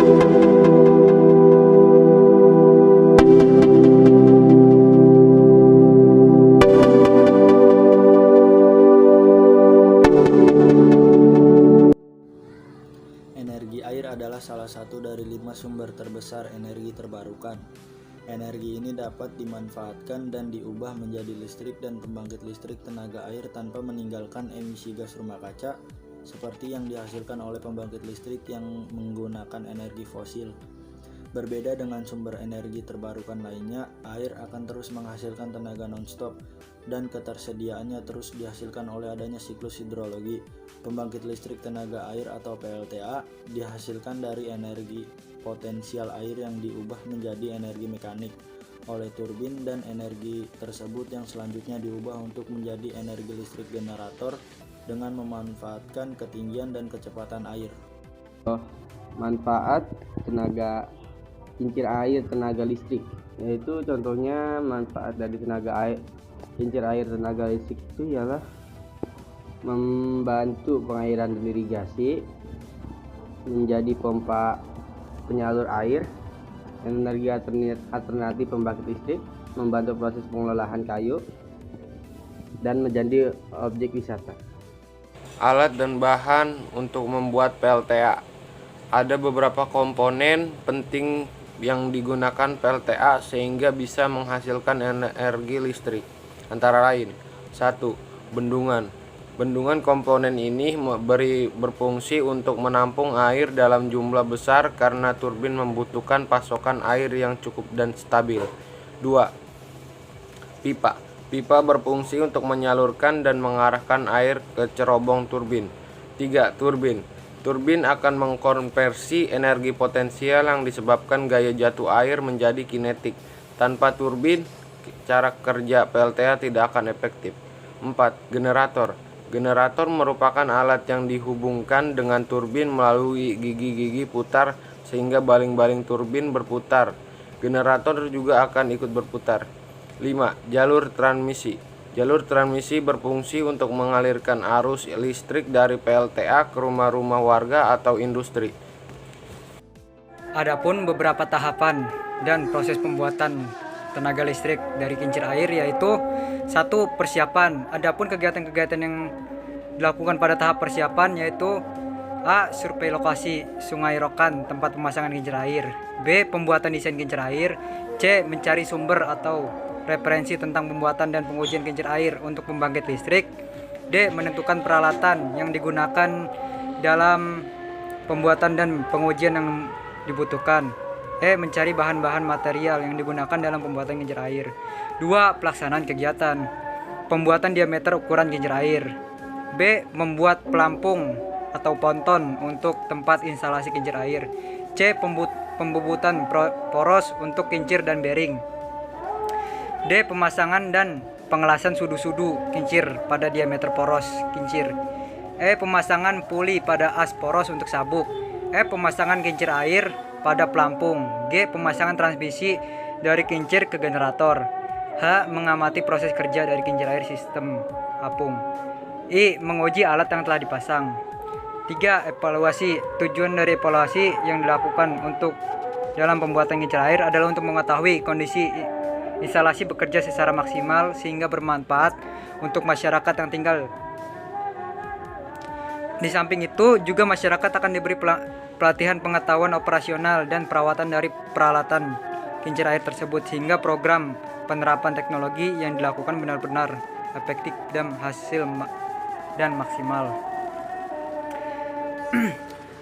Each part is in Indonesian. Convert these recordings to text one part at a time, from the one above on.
Energi air adalah salah satu dari 5 sumber terbesar energi terbarukan. Energi ini dapat dimanfaatkan dan diubah menjadi listrik dan pembangkit listrik tenaga air tanpa meninggalkan emisi gas rumah kaca seperti yang dihasilkan oleh pembangkit listrik yang menggunakan energi fosil. Berbeda dengan sumber energi terbarukan lainnya, air akan terus menghasilkan tenaga non-stop dan ketersediaannya terus dihasilkan oleh adanya siklus hidrologi. Pembangkit listrik tenaga air atau PLTA dihasilkan dari energi potensial air yang diubah menjadi energi mekanik oleh turbin, dan energi tersebut yang selanjutnya diubah untuk menjadi energi listrik generator dengan memanfaatkan ketinggian dan kecepatan air. Manfaat tenaga kincir air tenaga listrik, yaitu contohnya manfaat dari kincir air tenaga listrik itu ialah membantu pengairan dan irigasi, menjadi pompa penyalur air, energi alternatif pembangkit listrik, membantu proses pengelolaan kayu, dan menjadi objek wisata. Alat dan bahan untuk membuat PLTA. Ada beberapa komponen penting yang digunakan PLTA sehingga bisa menghasilkan energi listrik. Antara lain, 1. Bendungan. Bendungan komponen ini berfungsi untuk menampung air dalam jumlah besar karena turbin membutuhkan pasokan air yang cukup dan stabil. 2. Pipa. Pipa berfungsi untuk menyalurkan dan mengarahkan air ke cerobong turbin. 3. Turbin. Turbin akan mengkonversi energi potensial yang disebabkan gaya jatuh air menjadi kinetik. Tanpa turbin, cara kerja PLTA tidak akan efektif. 4. Generator. Generator merupakan alat yang dihubungkan dengan turbin melalui gigi-gigi putar sehingga baling-baling turbin berputar. Generator juga akan ikut berputar. 5. Jalur transmisi. Jalur transmisi berfungsi untuk mengalirkan arus listrik dari PLTA ke rumah-rumah warga atau industri. Adapun beberapa tahapan dan proses pembuatan tenaga listrik dari kincir air, yaitu 1. Persiapan. Adapun kegiatan-kegiatan yang dilakukan pada tahap persiapan yaitu A. Survei lokasi Sungai Rokan tempat pemasangan kincir air. B. Pembuatan desain kincir air. C. Mencari sumber atau referensi tentang pembuatan dan pengujian kincir air untuk pembangkit listrik. D. Menentukan peralatan yang digunakan dalam pembuatan dan pengujian yang dibutuhkan. E. Mencari bahan-bahan material yang digunakan dalam pembuatan kincir air. 2. Pelaksanaan kegiatan. Pembuatan diameter ukuran kincir air. B. Membuat pelampung atau ponton untuk tempat instalasi kincir air. C. Pembubutan poros untuk kincir dan bearing. D. Pemasangan dan pengelasan sudu-sudu kincir pada diameter poros kincir. E. Pemasangan puli pada as poros untuk sabuk. F. Pemasangan kincir air pada pelampung. G. Pemasangan transmisi dari kincir ke generator. H. Mengamati proses kerja dari kincir air sistem apung. I. Menguji alat yang telah dipasang. 3. Evaluasi. Tujuan dari evaluasi yang dilakukan untuk dalam pembuatan kincir air adalah untuk mengetahui kondisi instalasi bekerja secara maksimal sehingga bermanfaat untuk masyarakat yang tinggal. Di samping itu juga masyarakat akan diberi pelatihan pengetahuan operasional dan perawatan dari peralatan kincir air tersebut sehingga program penerapan teknologi yang dilakukan benar-benar efektif dan maksimal.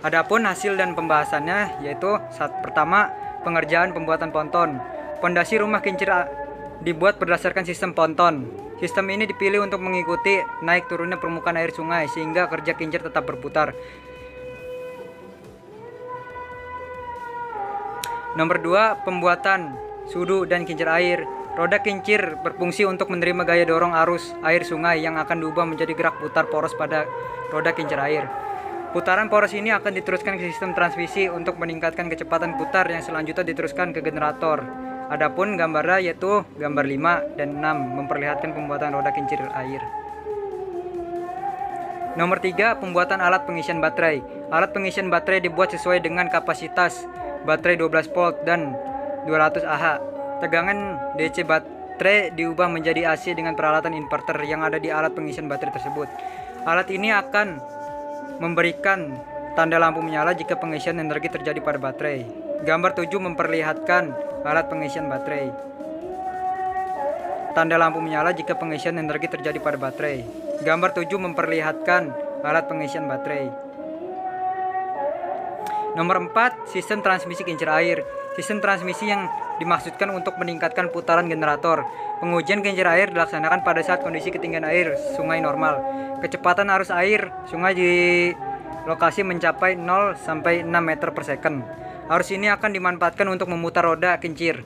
Adapun hasil dan pembahasannya yaitu pertama, pengerjaan pembuatan ponton. Pondasi rumah kincir dibuat berdasarkan sistem ponton. Sistem ini dipilih untuk mengikuti naik turunnya permukaan air sungai sehingga kerja kincir tetap berputar. Nomor 2, pembuatan sudu dan kincir air. Roda kincir berfungsi untuk menerima gaya dorong arus air sungai yang akan diubah menjadi gerak putar poros pada roda kincir air. Putaran poros ini akan diteruskan ke sistem transmisi untuk meningkatkan kecepatan putar yang selanjutnya diteruskan ke generator. Adapun gambarnya yaitu gambar 5 dan 6 memperlihatkan pembuatan roda kincir air. Nomor 3, pembuatan alat pengisian baterai. Alat pengisian baterai dibuat sesuai dengan kapasitas baterai 12 volt dan 200 Ah. Tegangan DC baterai diubah menjadi AC dengan peralatan inverter yang ada di alat pengisian baterai tersebut. Alat ini akan memberikan tanda lampu menyala jika pengisian energi terjadi pada baterai. Gambar 7 memperlihatkan alat pengisian baterai. Tanda lampu menyala jika pengisian energi terjadi pada baterai. Gambar 7 memperlihatkan alat pengisian baterai. Nomor 4, sistem transmisi kincir air. Sistem transmisi yang dimaksudkan untuk meningkatkan putaran generator. Pengujian kincir air dilaksanakan pada saat kondisi ketinggian air sungai normal. Kecepatan arus air sungai di lokasi mencapai 0 sampai 6 meter per second. Arus ini akan dimanfaatkan untuk memutar roda kincir.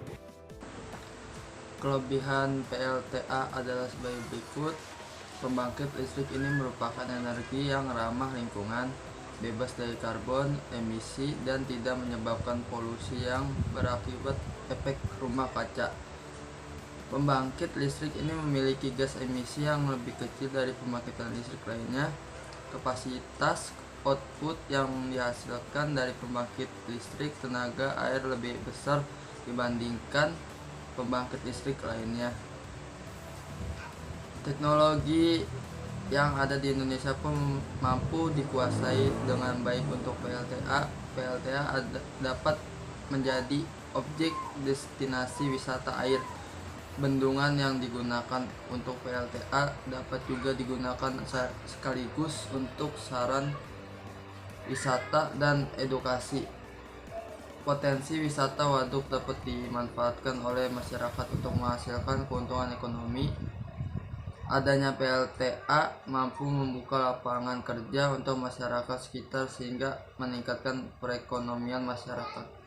Kelebihan PLTA adalah sebagai berikut. Pembangkit listrik ini merupakan energi yang ramah lingkungan, bebas dari karbon, emisi, dan tidak menyebabkan polusi yang berakibat efek rumah kaca. Pembangkit listrik ini memiliki gas emisi yang lebih kecil dari pembangkitan listrik lainnya. Kapasitas output yang dihasilkan dari pembangkit listrik tenaga air lebih besar dibandingkan pembangkit listrik lainnya. Teknologi yang ada di Indonesia pun mampu dikuasai dengan baik untuk PLTA. PLTA dapat menjadi objek destinasi wisata air. Bendungan yang digunakan untuk PLTA dapat juga digunakan sekaligus untuk saran wisata dan edukasi. Potensi wisata waduk dapat dimanfaatkan oleh masyarakat untuk menghasilkan keuntungan ekonomi. Adanya PLTA mampu membuka lapangan kerja untuk masyarakat sekitar sehingga meningkatkan perekonomian masyarakat.